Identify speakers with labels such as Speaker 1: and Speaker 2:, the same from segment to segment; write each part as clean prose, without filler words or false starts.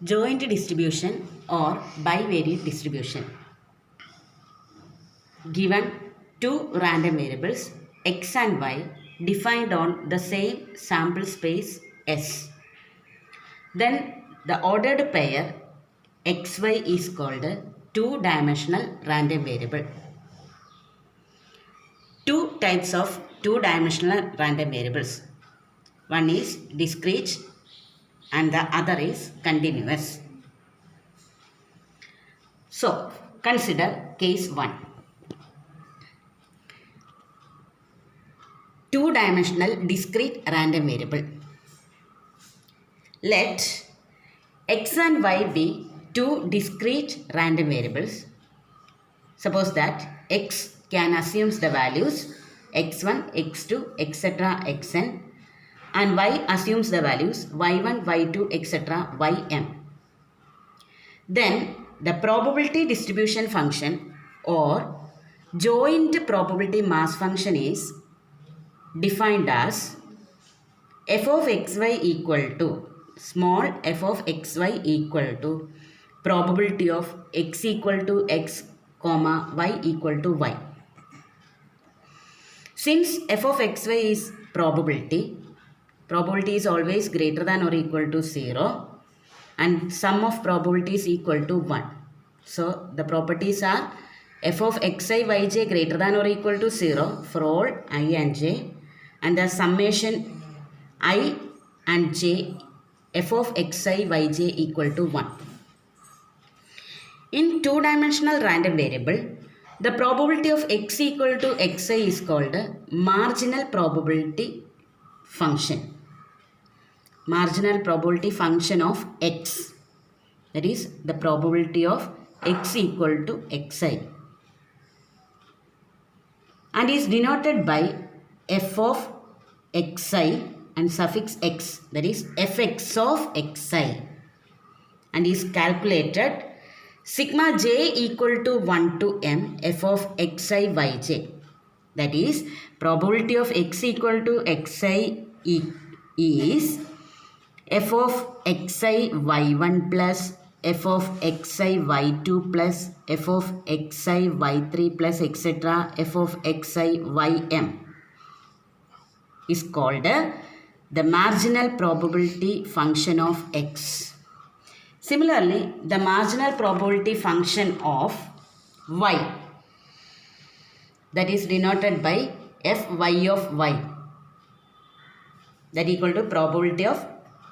Speaker 1: Joint distribution or bivariate distribution. Given two random variables x and y defined on the same sample space S. Then the ordered pair xy is called a two-dimensional random variable. Two types of two-dimensional random variables. One is discrete and the other is continuous. So, consider case 1. Two-dimensional discrete random variable. Let x and y be two discrete random variables. Suppose that x can assume the values x1, x2, etc. xn and y assumes the values y1, y2, etc. ym. Then the probability distribution function or joint probability mass function is defined as f of xy equal to small f of xy equal to probability of x equal to x comma y equal to y. Since f of xy is probability is always greater than or equal to 0 and sum of probability is equal to 1. So the properties are f of xi yj greater than or equal to 0 for all I and j and the summation I and j f of xi yj equal to 1. In two-dimensional random variable, the probability of x equal to xi is called a marginal probability function. Marginal probability function of x. That is the probability of x equal to xi. And is denoted by f of xi and suffix x. That is fx of xi. And is calculated sigma j equal to 1 to m f of xi yj. That is probability of x equal to xi is f of xi y1 plus f of xi y2 plus f of xi y3 plus etc. f of xi ym is called the marginal probability function of x. Similarly, the marginal probability function of y, that is denoted by fy of y, that equal to probability of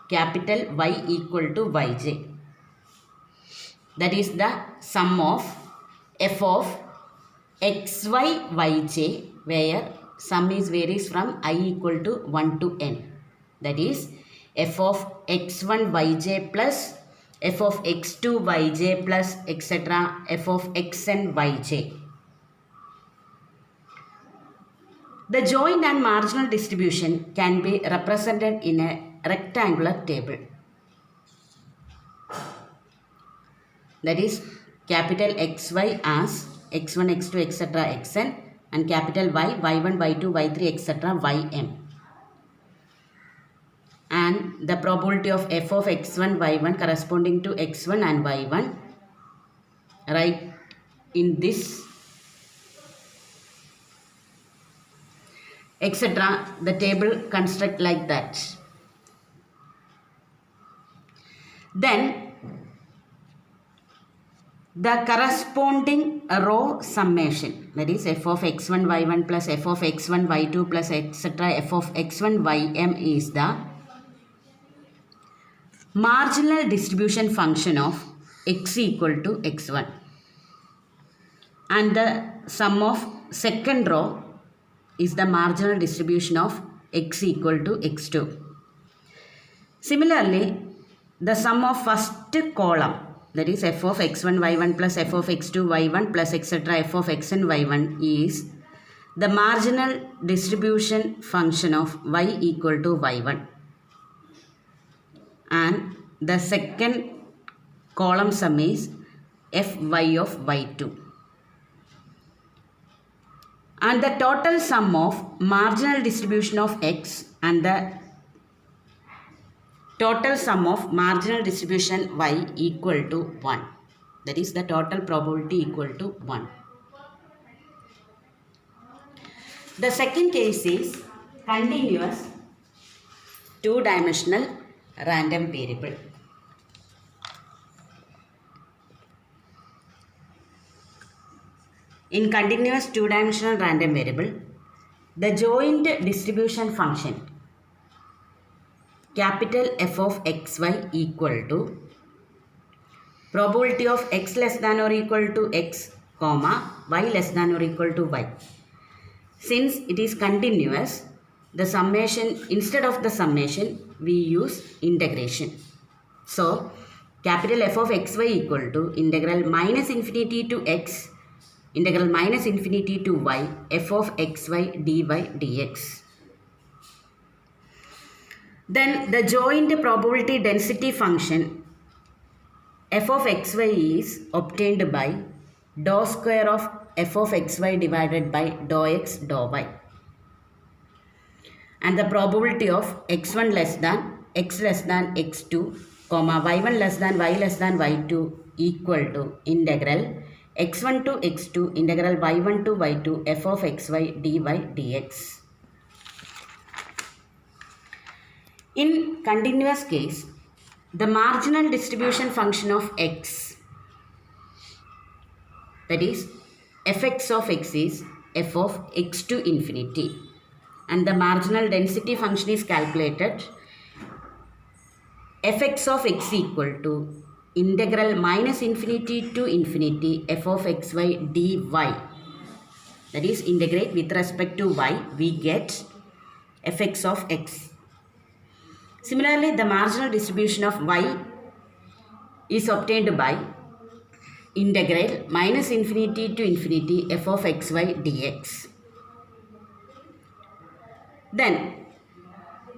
Speaker 1: capital Y equal to yj. That is the sum of f of xy yj, where sum is varies from I equal to 1 to n. That is f of x1 yj plus f of x2 yj plus etc. f of xn yj. The joint and marginal distribution can be represented in a rectangular table. That is capital XY as x1, x2, etc. xn and capital Y, y1, y2, y3, etc. ym. And the probability of f of x1, y1 corresponding to x1 and y1 right in this etc. The table construct like that. Then the corresponding row summation, that is f of x1 y1 plus f of x1 y2 plus etc. f of x1 ym is the marginal distribution function of x equal to x1 and the sum of second row is the marginal distribution of x equal to x2. Similarly, the sum of first column, that is f of x1 y1 plus f of x2 y1 plus etc. f of xn y1 is the marginal distribution function of y equal to y1 and the second column sum is fy of y2 and the total sum of marginal distribution of x and the total sum of marginal distribution y equal to 1. That is the total probability equal to 1. The second case is continuous two-dimensional random variable. In continuous two-dimensional random variable, the joint distribution function capital F of xy equal to probability of x less than or equal to x, comma, y less than or equal to y. Since it is continuous, the summation, instead of the summation, we use integration. So, capital F of xy equal to integral minus infinity to x, integral minus infinity to y, f of xy dy dx. Then the joint probability density function f of xy is obtained by dou square of f of xy divided by dou x dou y. And the probability of x1 less than x2, comma y1 less than y2 equal to integral x1 to x2 integral y1 to y2 f of xy dy dx. In continuous case, the marginal distribution function of x, that is fx of x is f of x to infinity, and the marginal density function is calculated fx of x equal to integral minus infinity to infinity f of xy dy. That is, integrate with respect to y, we get fx of x. Similarly, the marginal distribution of y is obtained by integral minus infinity to infinity f of xy dx. Then,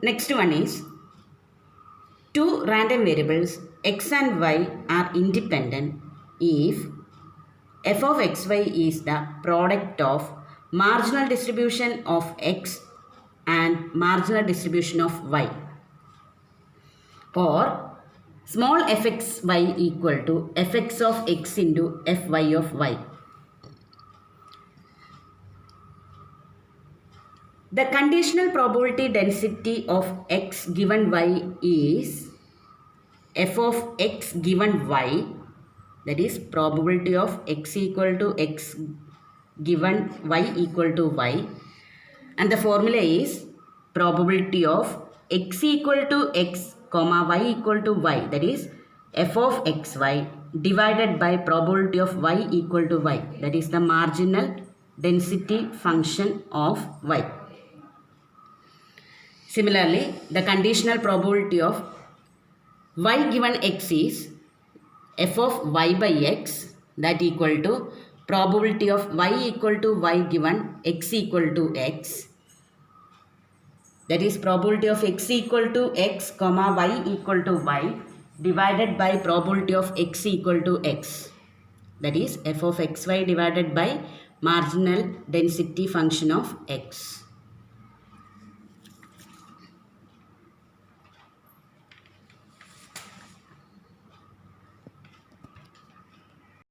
Speaker 1: next one is two random variables x and y are independent if f of xy is the product of marginal distribution of x and marginal distribution of y, or small fxy equal to fx of x into fy of y. The conditional probability density of x given y is f of x given y, that is probability of x equal to x given y equal to y, and the formula is probability of x equal to x, comma y equal to y, that is f of xy divided by probability of y equal to y, that is the marginal density function of y. Similarly, the conditional probability of y given x is f of y by x, that equal to probability of y equal to y given x equal to x, that is probability of x equal to x, comma y equal to y divided by probability of x equal to x, that is f of xy divided by marginal density function of x.